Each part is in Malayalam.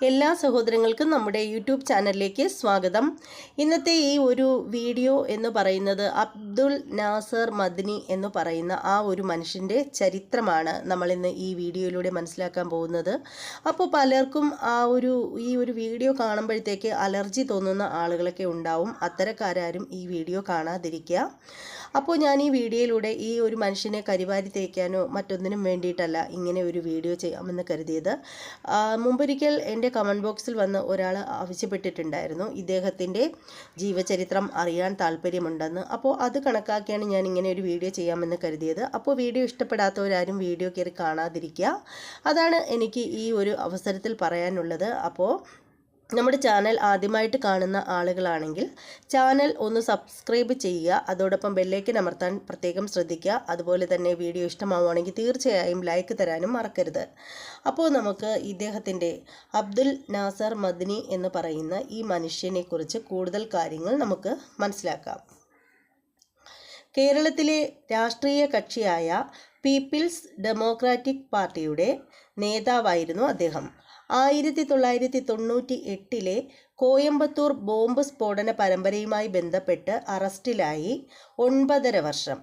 എല്ലാ സഹോദരങ്ങൾക്കും നമ്മുടെ യൂട്യൂബ് ചാനലിലേക്ക് സ്വാഗതം. ഇന്നത്തെ ഈ ഒരു വീഡിയോ എന്ന് പറയുന്നത് അബ്ദുൽ നാസർ മദ്നി എന്ന് പറയുന്ന ആ ഒരു മനുഷ്യൻ്റെ ചരിത്രമാണ് നമ്മളിന്ന് ഈ വീഡിയോയിലൂടെ മനസ്സിലാക്കാൻ പോകുന്നത്. അപ്പോൾ പലർക്കും ഈ ഒരു വീഡിയോ കാണുമ്പോഴത്തേക്ക് അലർജി തോന്നുന്ന ആളുകളൊക്കെ ഉണ്ടാവും. അത്തരക്കാരും ഈ വീഡിയോ കാണാതിരിക്കുക. അപ്പോൾ ഞാൻ ഈ വീഡിയോയിലൂടെ ഈ ഒരു മനുഷ്യനെ കരിവാരി തേക്കാനോ മറ്റൊന്നിനും വേണ്ടിയിട്ടല്ല ഇങ്ങനെ ഒരു വീഡിയോ ചെയ്യാമെന്ന് കരുതിയത്. മുമ്പൊരിക്കൽ എൻ്റെ കമൻറ്റ് ബോക്സിൽ വന്ന് ഒരാൾ ആവശ്യപ്പെട്ടിട്ടുണ്ടായിരുന്നു ഇദ്ദേഹത്തിൻ്റെ ജീവചരിത്രം അറിയാൻ താല്പര്യമുണ്ടെന്ന്. അപ്പോൾ അത് കണക്കാക്കിയാണ് ഞാൻ ഇങ്ങനെ ഒരു വീഡിയോ ചെയ്യാമെന്ന് കരുതിയത്. അപ്പോൾ വീഡിയോ ഇഷ്ടപ്പെടാത്തവരാരും വീഡിയോ കയറി കാണാതിരിക്കുക. അതാണ് എനിക്ക് ഈ ഒരു അവസരത്തിൽ പറയാനുള്ളത്. അപ്പോൾ നമ്മുടെ ചാനൽ ആദ്യമായിട്ട് കാണുന്ന ആളുകളാണെങ്കിൽ ചാനൽ ഒന്ന് സബ്സ്ക്രൈബ് ചെയ്യുക. അതോടൊപ്പം ബെല്ലൈക്കൻ അമർത്താൻ പ്രത്യേകം ശ്രദ്ധിക്കുക. അതുപോലെ തന്നെ വീഡിയോ ഇഷ്ടമാവുകയാണെങ്കിൽ തീർച്ചയായും ലൈക്ക് തരാനും മറക്കരുത്. അപ്പോൾ നമുക്ക് ഇദ്ദേഹത്തിൻ്റെ അബ്ദുൽ നാസർ മദ്നി എന്ന് പറയുന്ന ഈ മനുഷ്യനെക്കുറിച്ച് കൂടുതൽ കാര്യങ്ങൾ നമുക്ക് മനസ്സിലാക്കാം. കേരളത്തിലെ രാഷ്ട്രീയ കക്ഷിയായ പീപ്പിൾസ് ഡെമോക്രാറ്റിക് പാർട്ടിയുടെ നേതാവായിരുന്നു അദ്ദേഹം. 1998 കോയമ്പത്തൂർ ബോംബ് സ്ഫോടന പരമ്പരയുമായി ബന്ധപ്പെട്ട് അറസ്റ്റിലായി 9.5 വർഷം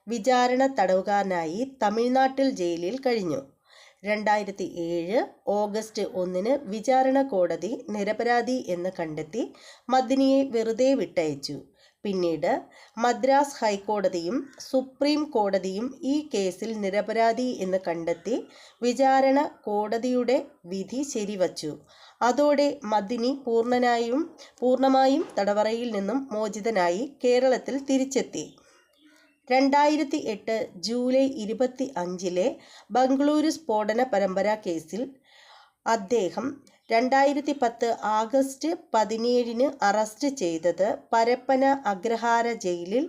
വിചാരണ തടവുകാരനായി തമിഴ്നാട്ടിൽ ജയിലിൽ കഴിഞ്ഞു. 2007 ഓഗസ്റ്റ് 1 വിചാരണ കോടതി നിരപരാധി എന്ന് കണ്ടെത്തി മദ്നിയെ വെറുതെ വിട്ടയച്ചു. പിന്നീട് മദ്രാസ് ഹൈക്കോടതിയും സുപ്രീം കോടതിയും ഈ കേസിൽ നിരപരാധി എന്ന് കണ്ടെത്തി വിചാരണ കോടതിയുടെ വിധി ശരിവച്ചു. അതോടെ മദ്നി പൂർണ്ണമായും തടവറയിൽ നിന്നും മോചിതനായി കേരളത്തിൽ തിരിച്ചെത്തി. 2008 ജൂലൈ 25 ബംഗളൂരു സ്ഫോടന പരമ്പര കേസിൽ അദ്ദേഹം 2010 ആഗസ്റ്റ് 17 അറസ്റ്റ് ചെയ്തത് പരപ്പന അഗ്രഹാര ജയിലിൽ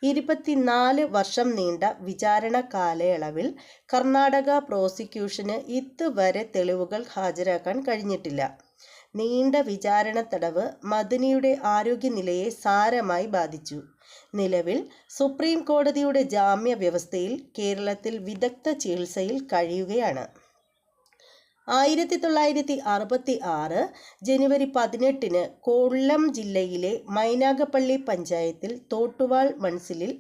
24 വർഷം നീണ്ട വിചാരണ കാലയളവിൽ കർണാടക പ്രോസിക്യൂഷന് ഇതുവരെ തെളിവുകൾ ഹാജരാക്കാൻ കഴിഞ്ഞിട്ടില്ല. നീണ്ട വിചാരണ തടവ് മദ്നിയുടെ ആരോഗ്യനിലയെ സാരമായി ബാധിച്ചു. നിലവിൽ സുപ്രീം കോടതിയുടെ ജാമ്യ വ്യവസ്ഥയിൽ കേരളത്തിൽ വിദഗ്ധ ചികിത്സയിൽ കഴിയുകയാണ്. 1966 ജനുവരി 18 കൊല്ലം ജില്ലയിലെ മൈനാഗപ്പള്ളി പഞ്ചായത്തിൽ തോട്ടുവാൾ മൺസിലിൽ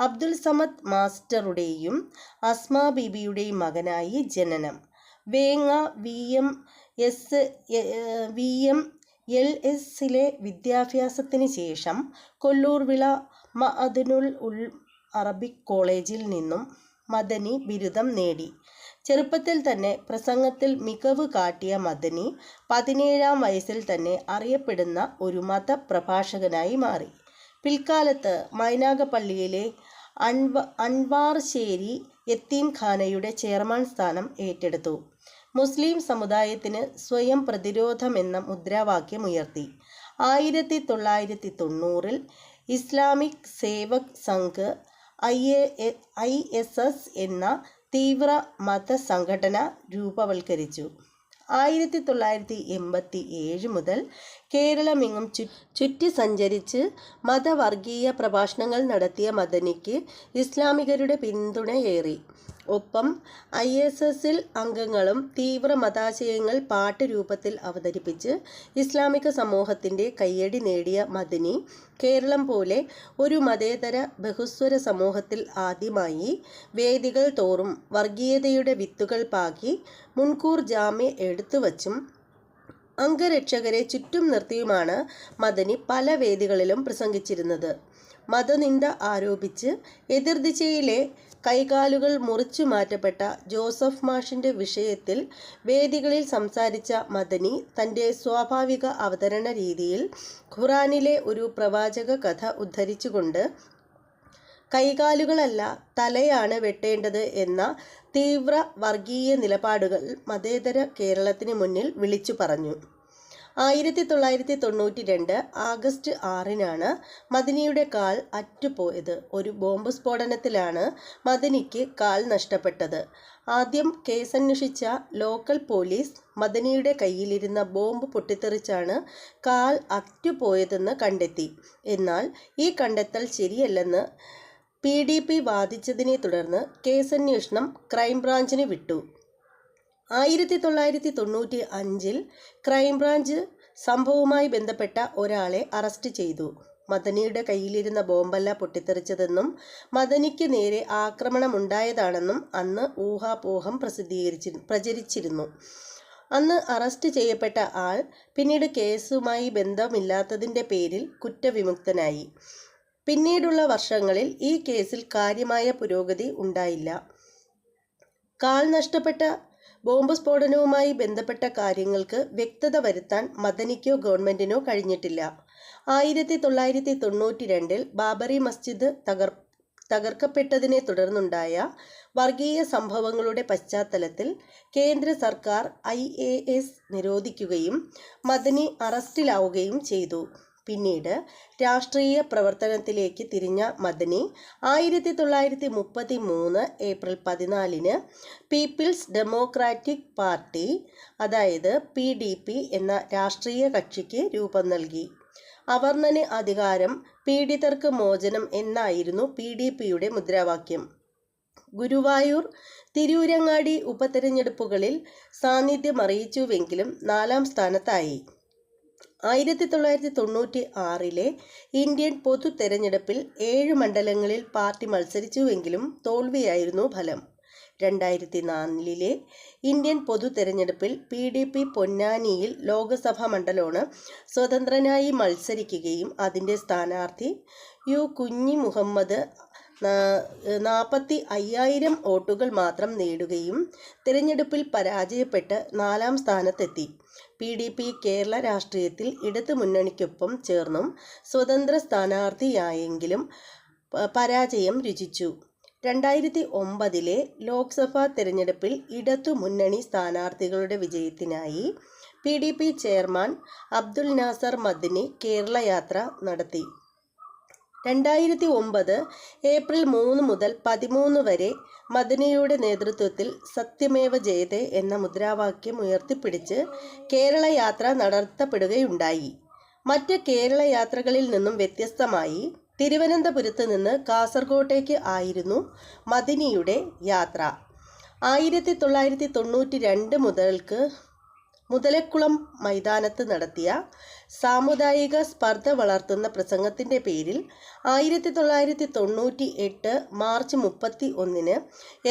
അബ്ദുൽ സമദ് മാസ്റ്ററുടെയും അസ്മാ ബീബിയുടെയും മകനായി ജനനം. വേങ്ങ VMLS-ലെ വിദ്യാഭ്യാസത്തിന് ശേഷം കൊല്ലൂർവിള മഅദനുൽ അറബിക് കോളേജിൽ നിന്നും മദനി ബിരുദം നേടി. ചെറുപ്പത്തിൽ തന്നെ പ്രസംഗത്തിൽ മികവ് കാട്ടിയ മദനി 17-ാം വയസ്സിൽ തന്നെ അറിയപ്പെടുന്ന ഒരു മതപ്രഭാഷകനായി മാറി. പിൽക്കാലത്ത് മൈനാഗപ്പള്ളിയിലെ അൻവാർശ്ശേരി യത്തീംഖാനയുടെ ചെയർമാൻ സ്ഥാനം ഏറ്റെടുത്തു. മുസ്ലിം സമുദായത്തിന് സ്വയം പ്രതിരോധമെന്ന മുദ്രാവാക്യമുയർത്തി. 1990 ഇസ്ലാമിക് സേവക് സംഘ് ISS എന്ന തീവ്ര മത സംഘടന രൂപവൽക്കരിച്ചു. 1987 മുതൽ കേരളമെങ്ങും ചുറ്റി സഞ്ചരിച്ച് മതവർഗീയ പ്രഭാഷണങ്ങൾ നടത്തിയ മദനിക്ക് ഇസ്ലാമികരുടെ പിന്തുണയേറി. ഒപ്പം ISS-ൽ അംഗങ്ങളും തീവ്ര മതാശയങ്ങൾ പാട്ട് രൂപത്തിൽ അവതരിപ്പിച്ച് ഇസ്ലാമിക സമൂഹത്തിൻ്റെ കയ്യടി നേടിയ മദനി കേരളം പോലെ ഒരു മതേതര ബഹുസ്വര സമൂഹത്തിൽ ആദ്യമായി വേദികൾ തോറും വർഗീയതയുടെ വിത്തുകൾ പാകി മുൻകൂർ ജാമ്യം എടുത്തുവച്ചും അംഗരക്ഷകരെ ചുറ്റും നിർത്തിയുമാണ് മദനി പല വേദികളിലും പ്രസംഗിച്ചിരുന്നത്. മതനിന്ദ ആരോപിച്ച് എതിർദിശയിലെ കൈകാലുകൾ മുറിച്ചു മാറ്റപ്പെട്ട ജോസഫ് മാഷിൻ്റെ വിഷയത്തിൽ വേദികളിൽ സംസാരിച്ച മദനി തൻ്റെ സ്വാഭാവിക അവതരണ രീതിയിൽ ഖുറാനിലെ ഒരു പ്രവാചക കഥ ഉദ്ധരിച്ചുകൊണ്ട് കൈകാലുകളല്ല തലയാണ് വെട്ടേണ്ടത് എന്ന തീവ്ര വർഗീയ നിലപാടുകൾ മതേതര കേരളത്തിന് മുന്നിൽ വിളിച്ചു പറഞ്ഞു. 1992 ആഗസ്റ്റ് 6 മദനിയുടെ കാൽ അറ്റുപോയത്. ഒരു ബോംബ് സ്ഫോടനത്തിലാണ് മദനിക്ക് കാൽ നഷ്ടപ്പെട്ടത്. ആദ്യം കേസന്വേഷിച്ച ലോക്കൽ പോലീസ് മദനിയുടെ കയ്യിലിരുന്ന ബോംബ് പൊട്ടിത്തെറിച്ചാണ് കാൽ അറ്റുപോയതെന്ന് കണ്ടെത്തി. എന്നാൽ ഈ കണ്ടെത്തൽ ശരിയല്ലെന്ന് PDP വാദിച്ചതിനെ തുടർന്ന് കേസന്വേഷണം ക്രൈംബ്രാഞ്ചിന് വിട്ടു. 1995 ക്രൈംബ്രാഞ്ച് സംഭവവുമായി ബന്ധപ്പെട്ട ഒരാളെ അറസ്റ്റ് ചെയ്തു. മദനിയുടെ കയ്യിലിരുന്ന ബോംബല്ല പൊട്ടിത്തെറിച്ചതെന്നും മദനിക്ക് നേരെ ആക്രമണമുണ്ടായതാണെന്നും അന്ന് ഊഹാപോഹം പ്രചരിച്ചിരുന്നു. അന്ന് അറസ്റ്റ് ചെയ്യപ്പെട്ട ആൾ പിന്നീട് കേസുമായി ബന്ധമില്ലാത്തതിൻ്റെ പേരിൽ കുറ്റവിമുക്തനായി. പിന്നീടുള്ള വർഷങ്ങളിൽ ഈ കേസിൽ കാര്യമായ പുരോഗതി ഉണ്ടായില്ല. കാൽ നഷ്ടപ്പെട്ട ബോംബ് സ്ഫോടനവുമായി ബന്ധപ്പെട്ട കാര്യങ്ങൾക്ക് വ്യക്തത വരുത്താൻ മദനിക്കോ ഗവൺമെന്റിനോ കഴിഞ്ഞിട്ടില്ല. 1992 ബാബറി മസ്ജിദ് തകർക്കപ്പെട്ടതിനെ തുടർന്നുണ്ടായ വർഗീയ സംഭവങ്ങളുടെ പശ്ചാത്തലത്തിൽ കേന്ദ്ര സർക്കാർ IAS നിരോധിക്കുകയും മദനി അറസ്റ്റിലാവുകയും ചെയ്തു. പിന്നീട് രാഷ്ട്രീയ പ്രവർത്തനത്തിലേക്ക് തിരിഞ്ഞ Madani 1933 April 14 People's Democratic Party അതായത് PDP എന്ന രാഷ്ട്രീയ കക്ഷിക്ക് രൂപം നൽകി. അവർണ്ണന് അധികാരം, പീഡിതർക്ക് മോചനം എന്നായിരുന്നു PDPയുടെ മുദ്രാവാക്യം. ഗുരുവായൂർ, തിരൂരങ്ങാടി ഉപതെരഞ്ഞെടുപ്പുകളിൽ സാന്നിധ്യമറിയിച്ചുവെങ്കിലും 4ാം സ്ഥാനത്തായി. 1996 ഇന്ത്യൻ പൊതു തെരഞ്ഞെടുപ്പിൽ 7 മണ്ഡലങ്ങളിൽ പാർട്ടി മത്സരിച്ചുവെങ്കിലും തോൽവിയായിരുന്നു ഫലം. 2004 ഇന്ത്യൻ പൊതു തെരഞ്ഞെടുപ്പിൽ PDP പൊന്നാനിയിൽ ലോക്സഭാ മണ്ഡലമാണ് സ്വതന്ത്രനായി മത്സരിക്കുകയും അതിൻ്റെ സ്ഥാനാർത്ഥി യു കുഞ്ഞി മുഹമ്മദ് 45,000 വോട്ടുകൾ മാത്രം നേടുകയും തിരഞ്ഞെടുപ്പിൽ പരാജയപ്പെട്ട് 4ാം സ്ഥാനത്തെത്തി. PDP കേരള രാഷ്ട്രീയത്തിൽ ഇടതു മുന്നണിക്കൊപ്പം ചേർന്നും സ്വതന്ത്ര സ്ഥാനാർത്ഥിയായെങ്കിലും പരാജയം രുചിച്ചു. 2009 ലോക്സഭാ തെരഞ്ഞെടുപ്പിൽ ഇടതു മുന്നണി സ്ഥാനാർത്ഥികളുടെ വിജയത്തിനായി PDP ചെയർമാൻ അബ്ദുൽ നാസർ മദ്നി കേരള യാത്ര നടത്തി. 2009 ഏപ്രിൽ 3 മുതൽ 13 വരെ മദനിയുടെ നേതൃത്വത്തിൽ സത്യമേവ ജയതേ എന്ന മുദ്രാവാക്യം ഉയർത്തിപ്പിടിച്ച് കേരള യാത്ര നടത്തപ്പെടുകയുണ്ടായി. മറ്റ് കേരള യാത്രകളിൽ നിന്നും വ്യത്യസ്തമായി തിരുവനന്തപുരത്ത് നിന്ന് കാസർഗോട്ടേക്ക് ആയിരുന്നു മദനിയുടെ യാത്ര. 1992 മുതലക്കുളം മൈതാനത്ത് നടത്തിയ സാമുദായിക സ്പർദ്ധ വളർത്തുന്ന പ്രസംഗത്തിൻ്റെ പേരിൽ 1998 മാർച്ച് 31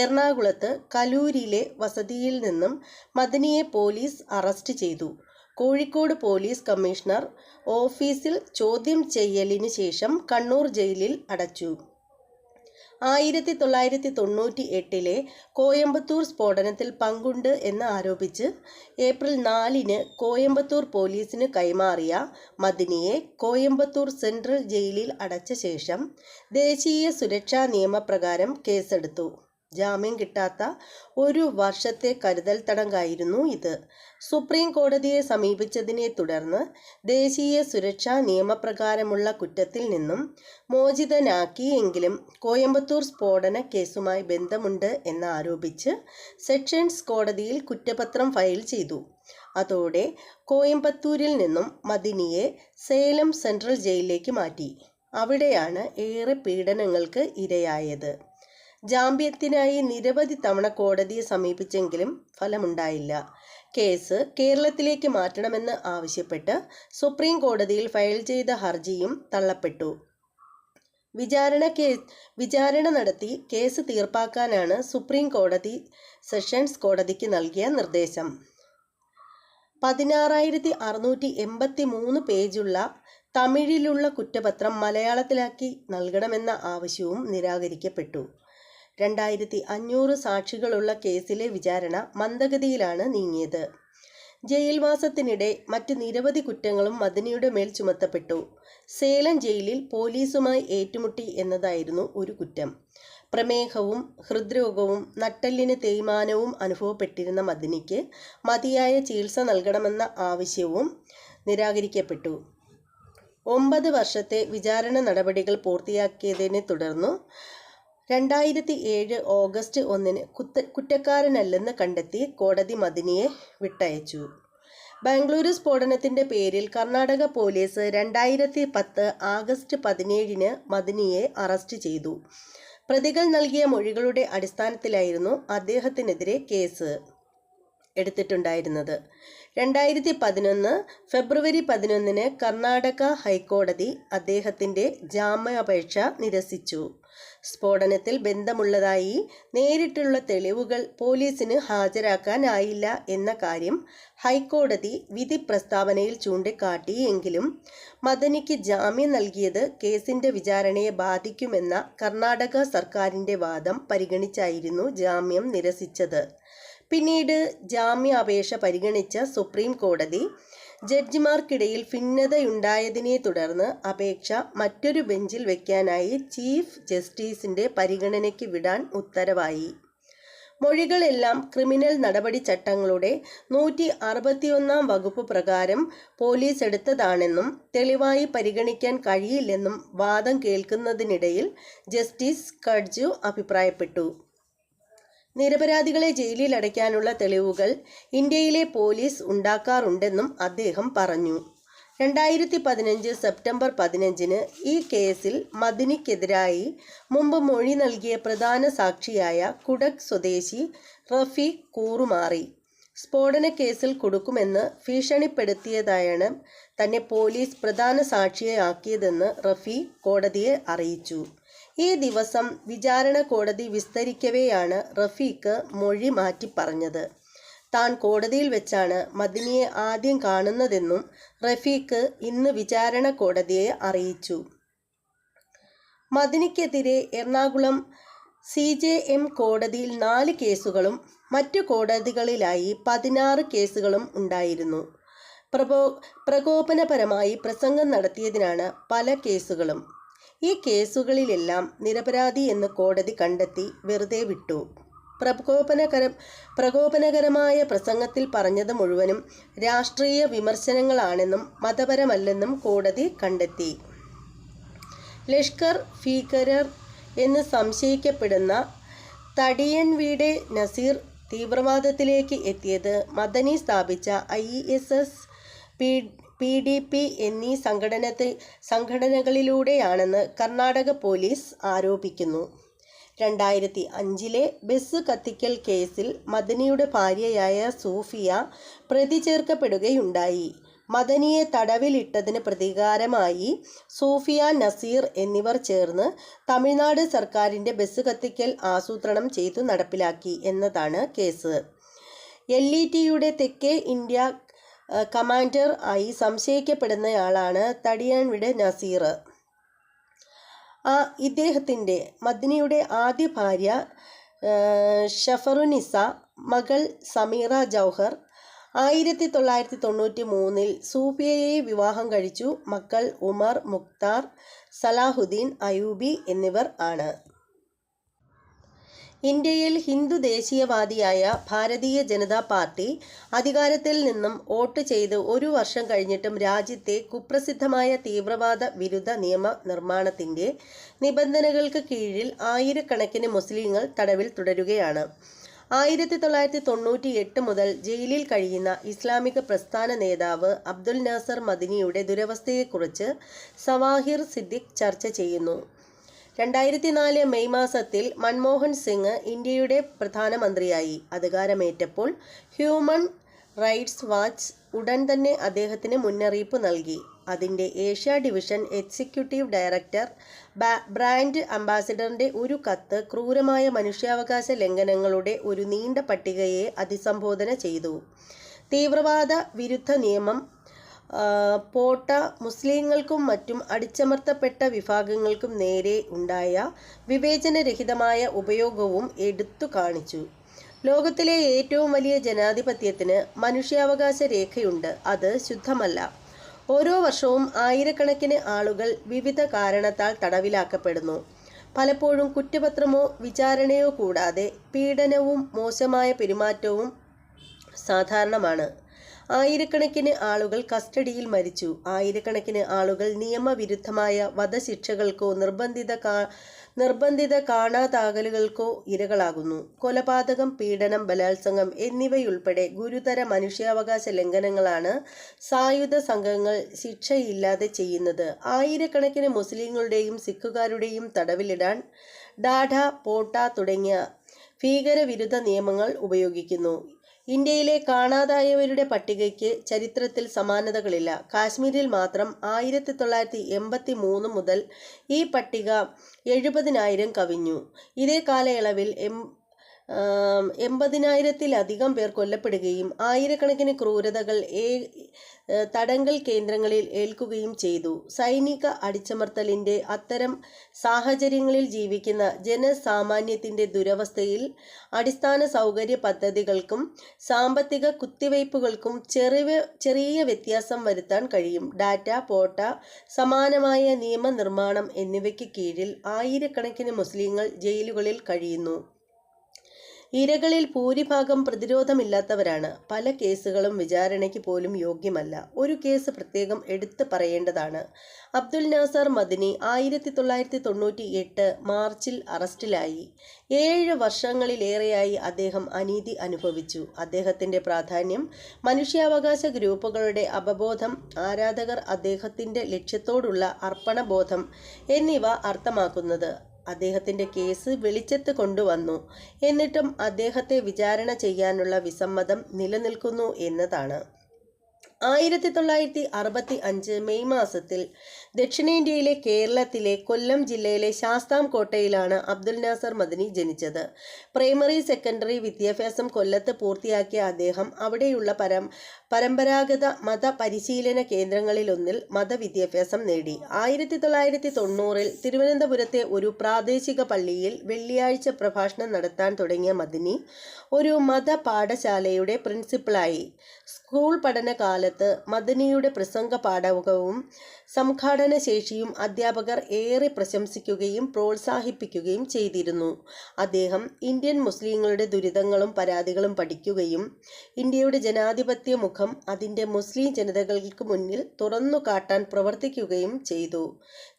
എറണാകുളത്ത് കലൂരിലെ വസതിയിൽ നിന്നും മദനിയെ പോലീസ് അറസ്റ്റ് ചെയ്തു. കോഴിക്കോട് പോലീസ് കമ്മീഷണർ ഓഫീസിൽ ചോദ്യം ചെയ്യലിന് ശേഷം കണ്ണൂർ ജയിലിൽ അടച്ചു. 1998 കോയമ്പത്തൂർ സ്ഫോടനത്തിൽ പങ്കുണ്ട് എന്ന് ആരോപിച്ച് ഏപ്രിൽ 4 കോയമ്പത്തൂർ പോലീസിന് കൈമാറിയ മദനിയെ കോയമ്പത്തൂർ സെൻട്രൽ ജയിലിൽ അടച്ച ശേഷം ദേശീയ സുരക്ഷാ നിയമപ്രകാരം കേസെടുത്തു. ജാമ്യം കിട്ടാത്ത 1 വർഷത്തെ കരുതൽ തടങ്കലായിരുന്നു ഇത്. സുപ്രീം കോടതിയെ സമീപിച്ചതിനെ തുടർന്ന് ദേശീയ സുരക്ഷാ നിയമപ്രകാരമുള്ള കുറ്റത്തിൽ നിന്നും മോചിതനാക്കിയെങ്കിലും കോയമ്പത്തൂർ സ്ഫോടന കേസുമായി ബന്ധമുണ്ട് എന്നാരോപിച്ച് സെഷൻസ് കോടതിയിൽ കുറ്റപത്രം ഫയൽ ചെയ്തു. അതോടെ കോയമ്പത്തൂരിൽ നിന്നും മദനിയെ സേലം സെൻട്രൽ ജയിലിലേക്ക് മാറ്റി. അവിടെയാണ് ഏറെ പീഡനങ്ങൾക്ക് ഇരയായത്. ജാമ്യത്തിനായി നിരവധി തവണ കോടതിയെ സമീപിച്ചെങ്കിലും ഫലമുണ്ടായില്ല. കേസ് കേരളത്തിലേക്ക് മാറ്റണമെന്ന് ആവശ്യപ്പെട്ട് സുപ്രീം കോടതിയിൽ ഫയൽ ചെയ്ത ഹർജിയും തള്ളപ്പെട്ടു. വിചാരണ നടത്തി കേസ് തീർപ്പാക്കാനാണ് സുപ്രീം കോടതി സെഷൻസ് കോടതിക്ക് നൽകിയ നിർദ്ദേശം. 16,683 പേജുള്ള തമിഴിലുള്ള കുറ്റപത്രം മലയാളത്തിലാക്കി നൽകണമെന്ന ആവശ്യവും നിരാകരിക്കപ്പെട്ടു. 2,500 സാക്ഷികളുള്ള കേസിലെ വിചാരണ മന്ദഗതിയിലാണ് നീങ്ങിയത്. ജയിൽവാസത്തിനിടെ മറ്റ് നിരവധി കുറ്റങ്ങളും മദനിയുടെ മേൽ ചുമത്തപ്പെട്ടു. സേലം ജയിലിൽ പോലീസുമായി ഏറ്റുമുട്ടി എന്നതായിരുന്നു ഒരു കുറ്റം. പ്രമേഹവും ഹൃദ്രോഗവും നട്ടെല്ലിന് തേയ്മാനവും അനുഭവപ്പെട്ടിരുന്ന മദനിക്ക് മതിയായ ചികിത്സ നൽകണമെന്ന ആവശ്യവും നിരാകരിക്കപ്പെട്ടു. 9 വർഷത്തെ വിചാരണ നടപടികൾ പൂർത്തിയാക്കിയതിനെ തുടർന്നു 2007 ഓഗസ്റ്റ് 1 കുറ്റക്കാരനല്ലെന്ന് കണ്ടെത്തി കോടതി മദനിയെ വിട്ടയച്ചു. ബാംഗ്ലൂരു സ്ഫോടനത്തിൻ്റെ പേരിൽ കർണാടക പോലീസ് 2010 ആഗസ്റ്റ് 17 മദനിയെ അറസ്റ്റ് ചെയ്തു. പ്രതികൾ നൽകിയ മൊഴികളുടെ അടിസ്ഥാനത്തിലായിരുന്നു അദ്ദേഹത്തിനെതിരെ കേസ്. എടുത്തിട്ടുണ്ടായിരുന്നത്. 2011 ഫെബ്രുവരി 11 കർണാടക ഹൈക്കോടതി അദ്ദേഹത്തിൻ്റെ ജാമ്യാപേക്ഷ നിരസിച്ചു. സ്ഫോടനത്തിൽ ബന്ധമുള്ളതായി നേരിട്ടുള്ള തെളിവുകൾ പോലീസിന് ഹാജരാക്കാനായില്ല എന്ന കാര്യം ഹൈക്കോടതി വിധി പ്രസ്താവനയിൽ ചൂണ്ടിക്കാട്ടിയെങ്കിലും മദനിക്ക് ജാമ്യം നൽകിയത് കേസിൻ്റെ വിചാരണയെ ബാധിക്കുമെന്ന കർണാടക സർക്കാരിൻ്റെ വാദം പരിഗണിച്ചായിരുന്നു ജാമ്യം നിരസിച്ചത്. പിന്നീട് ജാമ്യാപേക്ഷ പരിഗണിച്ച സുപ്രീം കോടതി ജഡ്ജിമാർക്കിടയിൽ ഭിന്നതയുണ്ടായതിനെ തുടർന്ന് അപേക്ഷ മറ്റൊരു ബെഞ്ചിൽ വയ്ക്കാനായി ചീഫ് ജസ്റ്റിസിൻ്റെ പരിഗണനയ്ക്ക് വിടാൻ ഉത്തരവായി. മൊഴികളെല്ലാം ക്രിമിനൽ നടപടി ചട്ടങ്ങളുടെ 161 വകുപ്പ് പ്രകാരം പോലീസ് എടുത്തതാണെന്നും തെളിവായി പരിഗണിക്കാൻ കഴിയില്ലെന്നും വാദം കേൾക്കുന്നതിനിടയിൽ ജസ്റ്റിസ് കഡ്ജു അഭിപ്രായപ്പെട്ടു. നിരപരാധികളെ ജയിലിൽ അടയ്ക്കാനുള്ള തെളിവുകൾ ഇന്ത്യയിലെ പോലീസ് ഉണ്ടാക്കാറുണ്ടെന്നും അദ്ദേഹം പറഞ്ഞു. 2015 സെപ്റ്റംബർ 15 ഈ കേസിൽ മദനിക്കെതിരായി മുമ്പ് മൊഴി നൽകിയ പ്രധാന സാക്ഷിയായ കുടക് സ്വദേശി റഫീഖ് കൂറുമാറി. സ്ഫോടന കേസിൽ കൊടുക്കുമെന്ന് ഭീഷണിപ്പെടുത്തിയതായാണ് തന്നെ പോലീസ് പ്രധാന സാക്ഷിയാക്കിയതെന്ന് റഫീഖ് കോടതിയെ അറിയിച്ചു. ഈ ദിവസം വിചാരണ കോടതി വിസ്തരിക്കവെയാണ് റഫീഖ് മൊഴി മാറ്റി പറഞ്ഞത്. താൻ കോടതിയിൽ വെച്ചാണ് മദനിയെ ആദ്യം കാണുന്നതെന്നും റഫീഖ് ഇന്ന് വിചാരണ കോടതിയെ അറിയിച്ചു. മദനിക്കെതിരെ എറണാകുളം CJM കോടതിയിൽ 4 കേസുകളും മറ്റു കോടതികളിലായി 16 കേസുകളും ഉണ്ടായിരുന്നു. പ്രകോപനപരമായി പ്രസംഗം നടത്തിയതിനാണ് പല കേസുകളും. ഈ കേസുകളിലെല്ലാം നിരപരാധി എന്ന് കോടതി കണ്ടെത്തി വെറുതെ വിട്ടു. പ്രകോപനകരമായ പ്രസംഗത്തിൽ പറഞ്ഞത് മുഴുവനും രാഷ്ട്രീയ വിമർശനങ്ങളാണെന്നും മതപരമല്ലെന്നും കോടതി കണ്ടെത്തി. ലഷ്കർ ഭീകരർ എന്ന് സംശയിക്കപ്പെടുന്ന തടിയൻവീടെ നസീർ തീവ്രവാദത്തിലേക്ക് എത്തിയത് മദനി സ്ഥാപിച്ച ISS, PDP എന്നീ സംഘടനകളിലൂടെയാണെന്ന് കർണാടക പോലീസ് ആരോപിക്കുന്നു. 2005 ബസ് കത്തിക്കൽ കേസിൽ മദനിയുടെ ഭാര്യയായ സൂഫിയ പ്രതി ചേർക്കപ്പെടുകയുണ്ടായി. മദനിയെ തടവിലിട്ടതിന് പ്രതികാരമായി സൂഫിയ, നസീർ എന്നിവർ ചേർന്ന് തമിഴ്നാട് സർക്കാരിൻ്റെ ബസ് കത്തിക്കൽ ആസൂത്രണം ചെയ്തു നടപ്പിലാക്കി എന്നതാണ് കേസ്. LETയുടെ തെക്കേ ഇന്ത്യ കമാൻഡർ ആയി സംശയിക്കപ്പെടുന്നയാളാണ് തടിയൻവിടെ നസീർ. ഇദ്ദേഹത്തിൻ്റെ മദനിയുടെ ആദ്യ ഭാര്യ ഷഫറുനിസ, മകൾ സമീറ ജൗഹർ 1993 സൂഫിയയെ വിവാഹം കഴിച്ചു. മക്കൾ ഉമർ, മുക്താർ, സലാഹുദ്ദീൻ അയൂബി എന്നിവർ ആണ്. ഇന്ത്യയിൽ ഹിന്ദു ദേശീയവാദിയായ ഭാരതീയ ജനതാ പാർട്ടി അധികാരത്തിൽ നിന്നും വോട്ട് ചെയ്ത് 1 വർഷം കഴിഞ്ഞിട്ടും രാജ്യത്തെ കുപ്രസിദ്ധമായ തീവ്രവാദ വിരുദ്ധ നിയമ നിർമ്മാണത്തിൻ്റെ നിബന്ധനകൾക്ക് കീഴിൽ ആയിരക്കണക്കിന് മുസ്ലിങ്ങൾ തടവിൽ തുടരുകയാണ്. 1998 മുതൽ ജയിലിൽ കഴിയുന്ന ഇസ്ലാമിക പ്രസ്ഥാന നേതാവ് അബ്ദുൽ നാസർ മദനിയുടെ ദുരവസ്ഥയെക്കുറിച്ച് സവാഹിർ സിദ്ദിഖ് ചർച്ച ചെയ്യുന്നു. 2004 മെയ് മാസത്തിൽ മൻമോഹൻ സിംഗ് ഇന്ത്യയുടെ പ്രധാനമന്ത്രിയായി അധികാരമേറ്റപ്പോൾ ഹ്യൂമൻ റൈറ്റ്സ് വാച്ച് ഉടൻ തന്നെ അദ്ദേഹത്തിന് മുന്നറിയിപ്പ് നൽകി. അതിൻ്റെ Asia division executive director brand അംബാസിഡറിൻ്റെ ഒരു കത്ത് ക്രൂരമായ മനുഷ്യാവകാശ ലംഘനങ്ങളുടെ ഒരു നീണ്ട പട്ടികയെ അഭിസംബോധന ചെയ്തു. തീവ്രവാദ വിരുദ്ധ നിയമം പോട്ട മുസ്ലിങ്ങൾക്കും മറ്റും അടിച്ചമർത്തപ്പെട്ട വിഭാഗങ്ങൾക്കും നേരെ ഉണ്ടായ വിവേചനരഹിതമായ ഉപയോഗവും എടുത്തു കാണിച്ചു. ലോകത്തിലെ ഏറ്റവും വലിയ ജനാധിപത്യത്തിന് മനുഷ്യാവകാശ രേഖയുണ്ട്. അത് ശുദ്ധമല്ല. ഓരോ വർഷവും ആയിരക്കണക്കിന് ആളുകൾ വിവിധ കാരണത്താൽ തടവിലാക്കപ്പെടുന്നു. പലപ്പോഴും കുറ്റപത്രമോ വിചാരണയോ കൂടാതെ പീഡനവും മോശമായ പെരുമാറ്റവും സാധാരണമാണ്. ആയിരക്കണക്കിന് ആളുകൾ കസ്റ്റഡിയിൽ മരിച്ചു. ആയിരക്കണക്കിന് ആളുകൾ നിയമവിരുദ്ധമായ വധശിക്ഷകൾക്കോ നിർബന്ധിത കാണാതാകലുകൾക്കോ ഇരകളാകുന്നു. കൊലപാതകം, പീഡനം, ബലാത്സംഗം എന്നിവയുൾപ്പെടെ ഗുരുതര മനുഷ്യാവകാശ ലംഘനങ്ങളാണ് സായുധ സംഘങ്ങൾ ശിക്ഷയില്ലാതെ ചെയ്യുന്നത്. ആയിരക്കണക്കിന് മുസ്ലിങ്ങളുടെയും സിഖുകാരുടെയും തടവിലിടാൻ ഡാഢ, പോട്ട തുടങ്ങിയ ഭീകരവിരുദ്ധ നിയമങ്ങൾ ഉപയോഗിക്കുന്നു. ഇന്ത്യയിലെ കാണാതായവരുടെ പട്ടികയ്ക്ക് ചരിത്രത്തിൽ സമാനതകളില്ല. കാശ്മീരിൽ മാത്രം 1983 മുതൽ ഈ പട്ടിക 70,000 കവിഞ്ഞു. ഇതേ കാലയളവിൽ 80,000-ത്തിലധികം പേർ കൊല്ലപ്പെടുകയും ആയിരക്കണക്കിന് ക്രൂരതകൾ തടങ്കൽ കേന്ദ്രങ്ങളിൽ ഏൽക്കുകയും ചെയ്തു. സൈനിക അടിച്ചമർത്തലിൻ്റെ അത്തരം സാഹചര്യങ്ങളിൽ ജീവിക്കുന്ന ജനസാമാന്യത്തിൻ്റെ ദുരവസ്ഥയിൽ അടിസ്ഥാന സൗകര്യ പദ്ധതികൾക്കും സാമ്പത്തിക കുത്തിവയ്പ്പുകൾക്കും ചെറിയ വ്യത്യാസം വരുത്താൻ കഴിയും. ഡാറ്റ, പോട്ട, സമാനമായ നിയമനിർമ്മാണം എന്നിവയ്ക്ക് കീഴിൽ ആയിരക്കണക്കിന് മുസ്ലിങ്ങൾ ജയിലുകളിൽ കഴിയുന്നു. ഇരകളിൽ ഭൂരിഭാഗം പ്രതിരോധമില്ലാത്തവരാണ്. പല കേസുകളും വിചാരണയ്ക്ക് പോലും യോഗ്യമല്ല. ഒരു കേസ് പ്രത്യേകം എടുത്തു പറയേണ്ടതാണ്. അബ്ദുൽ നാസർ മദനി 1998 മാർച്ചിൽ അറസ്റ്റിലായി. 7 വർഷങ്ങളിലേറെയായി അദ്ദേഹം അനീതി അനുഭവിച്ചു. അദ്ദേഹത്തിൻ്റെ പ്രാധാന്യം, മനുഷ്യാവകാശ ഗ്രൂപ്പുകളുടെ അവബോധം, ആരാധകർ അദ്ദേഹത്തിൻ്റെ ലക്ഷ്യത്തോടുള്ള അർപ്പണബോധം എന്നിവ അർത്ഥമാക്കുന്നത് അദ്ദേഹത്തിൻ്റെ കേസ് വെളിച്ചത്ത് കൊണ്ടുവന്നു. എന്നിട്ടും അദ്ദേഹത്തെ വിചാരണ ചെയ്യാനുള്ള വിസമ്മതം നിലനിൽക്കുന്നു എന്നതാണ്. 1965 മെയ് മാസത്തിൽ ദക്ഷിണേന്ത്യയിലെ കേരളത്തിലെ കൊല്ലം ജില്ലയിലെ ശാസ്താംകോട്ടയിലാണ് അബ്ദുൽ നാസർ മദനി ജനിച്ചത്. പ്രൈമറി, സെക്കൻഡറി വിദ്യാഭ്യാസം കൊല്ലത്ത് പൂർത്തിയാക്കിയ അദ്ദേഹം അവിടെയുള്ള പരമ്പരാഗത മതപരിശീലന കേന്ദ്രങ്ങളിലൊന്നിൽ മതവിദ്യാഭ്യാസം നേടി. 1990-ൽ തിരുവനന്തപുരത്തെ ഒരു പ്രാദേശിക പള്ളിയിൽ വെള്ളിയാഴ്ച പ്രഭാഷണം നടത്താൻ തുടങ്ങിയ മദനി ഒരു മതപാഠശാലയുടെ പ്രിൻസിപ്പലായി. സ്കൂൾ പഠനകാലത്ത് മദനിയുടെ പ്രസംഗ പാഠകവും സംഘാടന ശേഷിയും അധ്യാപകർ ഏറെ പ്രശംസിക്കുകയും പ്രോത്സാഹിപ്പിക്കുകയും ചെയ്തിരുന്നു. അദ്ദേഹം ഇന്ത്യൻ മുസ്ലിങ്ങളുടെ ദുരിതങ്ങളും പരാതികളും പഠിക്കുകയും ഇന്ത്യയുടെ ജനാധിപത്യ മുഖം അതിൻ്റെ മുസ്ലിം ജനതകൾക്ക് മുന്നിൽ തുറന്നു കാട്ടാൻ പ്രവർത്തിക്കുകയും ചെയ്തു.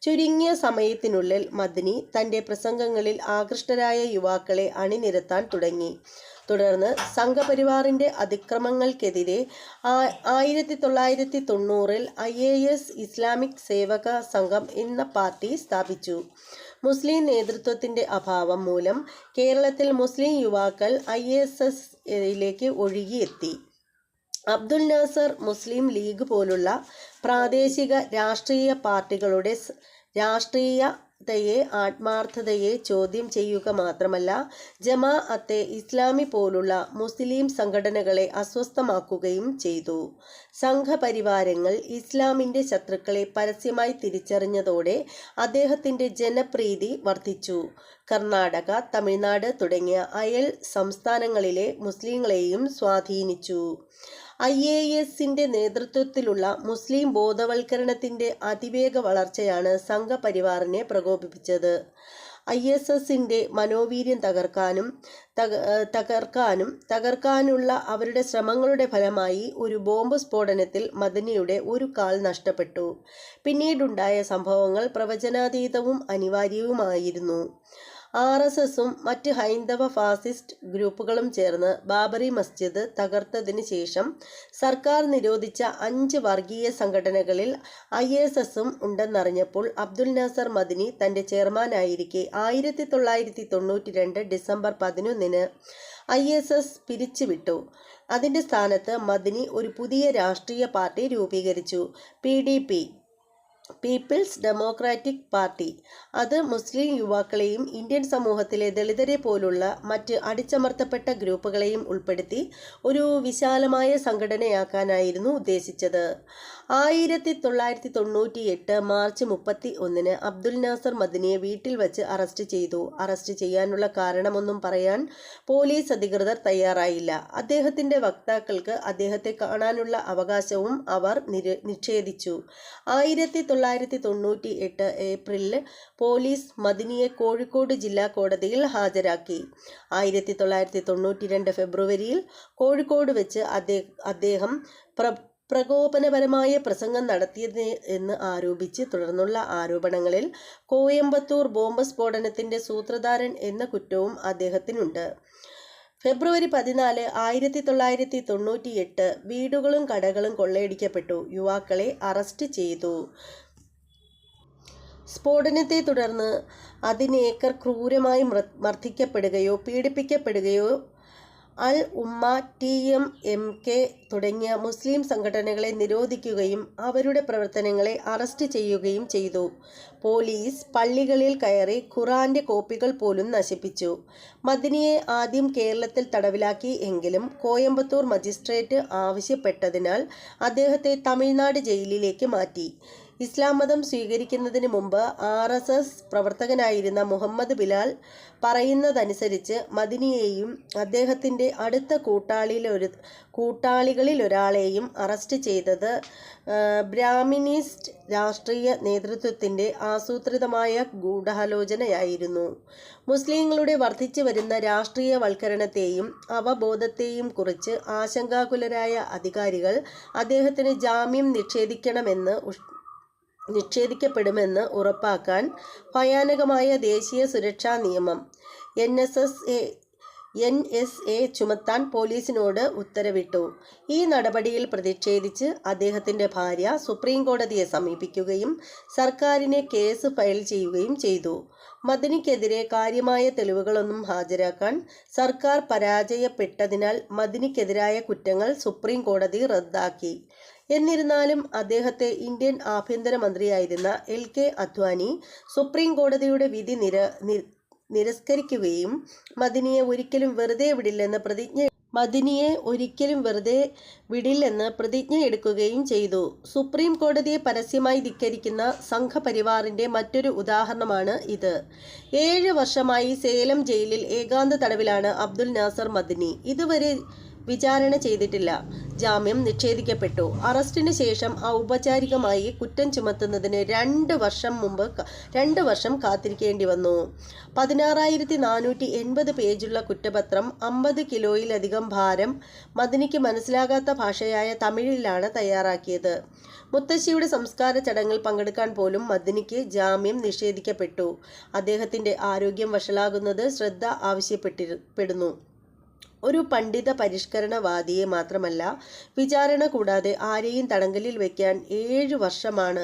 ചുരുങ്ങിയ സമയത്തിനുള്ളിൽ മദനി തൻ്റെ പ്രസംഗങ്ങളിൽ ആകൃഷ്ടരായ യുവാക്കളെ അണിനിരത്താൻ തുടങ്ങി. തുടർന്ന് സംഘപരിവാറിൻ്റെ അതിക്രമങ്ങൾക്കെതിരെ 1990-ൽ IAS ഇസ്ലാമിക് സേവക സംഘം എന്ന പാർട്ടി സ്ഥാപിച്ചു. മുസ്ലിം നേതൃത്വത്തിൻ്റെ അഭാവം മൂലം കേരളത്തിൽ മുസ്ലിം യുവാക്കൾ ISSലേക്ക് ഒഴുകിയെത്തി. അബ്ദുൽ നാസർ മുസ്ലിം ലീഗ് പോലുള്ള പ്രാദേശിക രാഷ്ട്രീയ പാർട്ടികളുടെ ആത്മാർത്ഥതയെ ചോദ്യം ചെയ്യുക മാത്രമല്ല, ജമാഅത്തെ ഇസ്ലാമി പോലുള്ള മുസ്ലിം സംഘടനകളെ അസ്വസ്ഥമാക്കുകയും ചെയ്തു. സംഘപരിവാരങ്ങൾ ഇസ്ലാമിൻ്റെ ശത്രുക്കളെ പരസ്യമായി തിരിച്ചറിഞ്ഞതോടെ അദ്ദേഹത്തിൻ്റെ ജനപ്രീതി വർദ്ധിച്ചു. കർണാടക, തമിഴ്നാട് തുടങ്ങിയ അയൽ സംസ്ഥാനങ്ങളിലെ മുസ്ലിങ്ങളെയും സ്വാധീനിച്ചു. IASന്റെ നേതൃത്വത്തിലുള്ള മുസ്ലിം ബോധവൽക്കരണത്തിൻ്റെ അതിവേഗ വളർച്ചയാണ് സംഘപരിവാറിനെ പ്രകോപിപ്പിച്ചത്. ISSന്റെ മനോവീര്യം തകർക്കാനുള്ള അവരുടെ ശ്രമങ്ങളുടെ ഫലമായി ഒരു ബോംബ് സ്ഫോടനത്തിൽ മദനിയുടെ ഒരു കാൽ നഷ്ടപ്പെട്ടു. പിന്നീടുണ്ടായ സംഭവങ്ങൾ പ്രവചനാതീതവും അനിവാര്യവുമായിരുന്നു. RSSും മറ്റ് ഹൈന്ദവ ഫാസിസ്റ്റ് ഗ്രൂപ്പുകളും ചേർന്ന് ബാബറി മസ്ജിദ് തകർത്തതിന് ശേഷം സർക്കാർ നിരോധിച്ച 5 വർഗീയ സംഘടനകളിൽ ISSും ഉണ്ടെന്നറിഞ്ഞപ്പോൾ അബ്ദുൽ നാസർ മദനി തൻ്റെ ചെയർമാനായിരിക്കെ 1992 ഡിസംബർ 11-ന് ISS പിരിച്ചുവിട്ടു. അതിൻ്റെ സ്ഥാനത്ത് മദനി ഒരു പുതിയ രാഷ്ട്രീയ പാർട്ടി രൂപീകരിച്ചു, PDP, പീപ്പിൾസ് ഡെമോക്രാറ്റിക് പാർട്ടി. അത് മുസ്ലിം യുവാക്കളെയും ഇന്ത്യൻ സമൂഹത്തിലെ ദളിതരെ പോലുള്ള മറ്റ് അടിച്ചമർത്തപ്പെട്ട ഗ്രൂപ്പുകളെയും ഉൾപ്പെടുത്തി ഒരു വിശാലമായ സംഘടനയാക്കാനായിരുന്നു ഉദ്ദേശിച്ചത്. 1998 മാർച്ച് 31-ന് അബ്ദുൽ നാസർ മദനിയെ വീട്ടിൽ വച്ച് അറസ്റ്റ് ചെയ്തു. അറസ്റ്റ് ചെയ്യാനുള്ള കാരണമൊന്നും പറയാൻ പോലീസ് അധികൃതർ തയ്യാറായില്ല. അദ്ദേഹത്തിൻ്റെ വക്താക്കൾക്ക് അദ്ദേഹത്തെ കാണാനുള്ള അവകാശവും അവർ നിഷേധിച്ചു. 1998 ഏപ്രിലിൽ പോലീസ് മദനിയെ കോഴിക്കോട് ജില്ലാ കോടതിയിൽ ഹാജരാക്കി. 1992 ഫെബ്രുവരിയിൽ കോഴിക്കോട് വെച്ച് അദ്ദേഹം പ്രകോപനപരമായ പ്രസംഗം നടത്തിയത് എന്ന് ആരോപിച്ച് തുടർന്നുള്ള ആരോപണങ്ങളിൽ കോയമ്പത്തൂർ ബോംബ് സ്ഫോടനത്തിൻ്റെ സൂത്രധാരൻ എന്ന കുറ്റവും അദ്ദേഹത്തിനുണ്ട്. ഫെബ്രുവരി 14, 1998 വീടുകളും കടകളും കൊള്ളയടിക്കപ്പെട്ടു. യുവാക്കളെ അറസ്റ്റ് ചെയ്തു. സ്ഫോടനത്തെ തുടർന്ന് അതിനേക്കർ ക്രൂരമായി മർദ്ദിക്കപ്പെടുകയോ പീഡിപ്പിക്കപ്പെടുകയോ അൽ ഉമ്മ, TMMK തുടങ്ങിയ മുസ്ലിം സംഘടനകളെ നിരോധിക്കുകയും അവരുടെ പ്രവർത്തനങ്ങളെ അറസ്റ്റ് ചെയ്യുകയും ചെയ്തു. പോലീസ് പള്ളികളിൽ കയറി ഖുർആന്റെ കോപ്പികൾ പോലും നശിപ്പിച്ചു. മദനിയെ ആദ്യം കേരളത്തിൽ തടവിലാക്കി എങ്കിലും കോയമ്പത്തൂർ മജിസ്ട്രേറ്റ് ആവശ്യപ്പെട്ടതിനാൽ അദ്ദേഹത്തെ തമിഴ്നാട് ജയിലിലേക്ക് മാറ്റി. ഇസ്ലാം മതം സ്വീകരിക്കുന്നതിന് മുമ്പ് RSS പ്രവർത്തകനായിരുന്ന മുഹമ്മദ് ബിലാൽ പറയുന്നതനുസരിച്ച് മദനിയെയും അദ്ദേഹത്തിൻ്റെ അടുത്ത കൂട്ടാളികളിലൊരാളെയും അറസ്റ്റ് ചെയ്തത് ബ്രാഹ്മിനിസ്റ്റ് രാഷ്ട്രീയ നേതൃത്വത്തിൻ്റെ ആസൂത്രിതമായ ഗൂഢാലോചനയായിരുന്നു. മുസ്ലിങ്ങളുടെ വർദ്ധിച്ചു വരുന്ന രാഷ്ട്രീയവൽക്കരണത്തെയും അവബോധത്തെയും കുറിച്ച് ആശങ്കാകുലരായ അധികാരികൾ അദ്ദേഹത്തിന് ജാമ്യം നിഷേധിക്കപ്പെടുമെന്ന് ഉറപ്പാക്കാൻ ഭയാനകമായ ദേശീയ സുരക്ഷാ നിയമം NSA ചുമത്താൻ പോലീസിനോട് ഉത്തരവിട്ടു. ഈ നടപടിയിൽ പ്രതിഷേധിച്ച് അദ്ദേഹത്തിൻ്റെ ഭാര്യ സുപ്രീം കോടതിയെ സമീപിക്കുകയും സർക്കാരിനെ കേസ് ഫയൽ ചെയ്യുകയും ചെയ്തു. മദനിക്കെതിരെ കാര്യമായ തെളിവുകളൊന്നും ഹാജരാക്കാൻ സർക്കാർ പരാജയപ്പെട്ടതിനാൽ മദനിക്കെതിരായ കുറ്റങ്ങൾ സുപ്രീം കോടതി റദ്ദാക്കി. എന്നിരുന്നാലും അദ്ദേഹത്തെ ഇന്ത്യൻ ആഭ്യന്തരമന്ത്രിയായിരുന്ന LK അദ്വാനി സുപ്രീം കോടതിയുടെ വിധി നിരസ്കരിക്കുകയും മദനിയെ ഒരിക്കലും വെറുതെ വിടില്ലെന്ന് പ്രതിജ്ഞ എടുക്കുകയും ചെയ്തു. സുപ്രീം കോടതിയെ പരസ്യമായി ധിക്കരിക്കുന്ന സംഘപരിവാറിന്റെ മറ്റൊരു ഉദാഹരണമാണ് ഇത്. 7 വർഷമായി സേലം ജയിലിൽ ഏകാന്ത തടവിലാണ് അബ്ദുൽ നാസർ മദനി. ഇതുവരെ വിചാരണ ചെയ്തിട്ടില്ല. ജാമ്യം നിഷേധിക്കപ്പെട്ടു. അറസ്റ്റിന് ശേഷം ഔപചാരികമായി കുറ്റം ചുമത്തുന്നതിന് 2 വർഷം കാത്തിരിക്കേണ്ടി വന്നു. 16,480 പേജുള്ള കുറ്റപത്രം 50 കിലോയിലധികം ഭാരം മദനിക്ക് മനസ്സിലാകാത്ത ഭാഷയായ തമിഴിലാണ് തയ്യാറാക്കിയത്. മുത്തശ്ശിയുടെ സംസ്കാര ചടങ്ങിൽ പങ്കെടുക്കാൻ പോലും മദനിക്ക് ജാമ്യം നിഷേധിക്കപ്പെട്ടു. അദ്ദേഹത്തിൻ്റെ ആരോഗ്യം വഷളാകുന്നത് ശ്രദ്ധ ആവശ്യപ്പെടുന്നു. ഒരു പണ്ഡിത പരിഷ്കരണവാദിയെ മാത്രമല്ല, വിചാരണ കൂടാതെ ആരെയും തടങ്കലിൽ വയ്ക്കാൻ 7 വർഷമാണ്.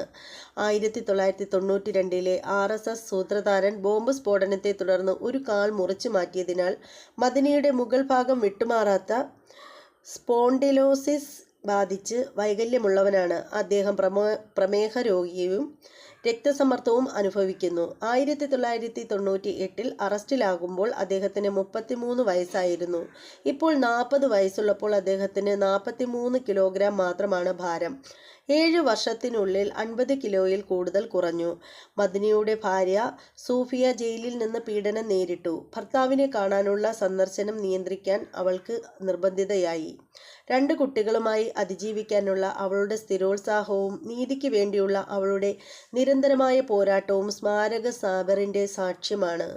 1992 RSS സൂത്രധാരൻ ബോംബ് സ്ഫോടനത്തെ തുടർന്ന് ഒരു കാൽ മുറിച്ചു മാറ്റിയതിനാൽ മദനിയുടെ മുകൾ ഭാഗം വിട്ടുമാറാത്ത സ്പോണ്ടിലോസിസ് ബാധിച്ച് വൈകല്യമുള്ളവനാണ്. അദ്ദേഹം പ്രമേഹ രോഗിയും രക്തസമ്മർദ്ദവും അനുഭവിക്കുന്നു. 1998 അറസ്റ്റിലാകുമ്പോൾ അദ്ദേഹത്തിന് 33 വയസ്സായിരുന്നു. ഇപ്പോൾ 40 വയസ്സുള്ളപ്പോൾ അദ്ദേഹത്തിന് 43 കിലോഗ്രാം മാത്രമാണ് ഭാരം. 7 വർഷത്തിനുള്ളിൽ 50 കിലോയിൽ കൂടുതൽ കുറഞ്ഞു. മദനിയുടെ ഭാര്യ സൂഫിയ ജയിലിൽ നിന്ന് പീഡനം നേരിട്ടു. ഭർത്താവിനെ കാണാനുള്ള സന്ദർശനം നിയന്ത്രിക്കാൻ അവൾക്ക് നിർബന്ധിതയായി. 2 കുട്ടികളുമായി അതിജീവിക്കാനുള്ള അവളുടെ സ്ഥിരോത്സാഹവും നീതിക്ക് വേണ്ടിയുള്ള അവളുടെ നിരന്തരമായ പോരാട്ടവും സ്മാരക സാബറിൻ്റെ സാക്ഷ്യമാണ്.